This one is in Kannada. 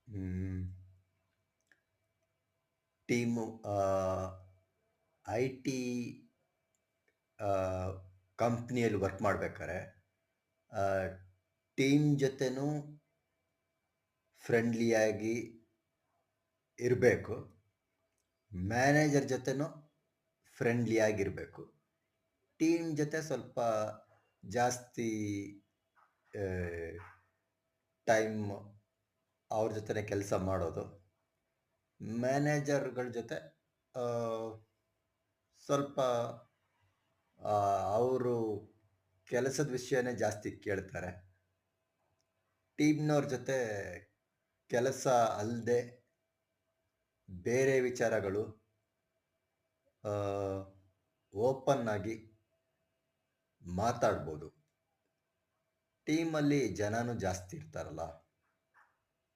ಹ್ಮ್, ಟೀಮು ಐ ಟಿ ಕಂಪ್ನಿಯಲ್ಲಿ ವರ್ಕ್ ಮಾಡ್ಬೇಕಾದ್ರೆ ಟೀಮ್ ಜೊತೆನೂ ಫ್ರೆಂಡ್ಲಿಯಾಗಿ ಇರಬೇಕು. ಮ್ಯಾನೇಜರ್ ಜೊತೆನೂ ಫ್ರೆಂಡ್ಲಿಯಾಗಿರಬೇಕು. ಟೀಮ್ ಜೊತೆ ಸ್ವಲ್ಪ ಜಾಸ್ತಿ ಟೈಮ್ ಅವ್ರ ಜೊತೆನೆ ಕೆಲಸ ಮಾಡೋದು. ಮ್ಯಾನೇಜರ್ಗಳ ಜೊತೆ ಆ, ಸ್ವಲ್ಪ ಅವರು ಕೆಲಸದ ವಿಷಯನೇ ಜಾಸ್ತಿ ಕೇಳ್ತಾರೆ. ಟೀಮ್ನವ್ರ ಜೊತೆ ಕೆಲಸ ಅಲ್ಲದೆ ಬೇರೆ ವಿಚಾರಗಳು ಓಪನ್ ಆಗಿ ಮಾತಾಡ್ಬೋದು. ಟೀಮಲ್ಲಿ ಜನನೂ ಜಾಸ್ತಿ ಇರ್ತಾರಲ್ಲ,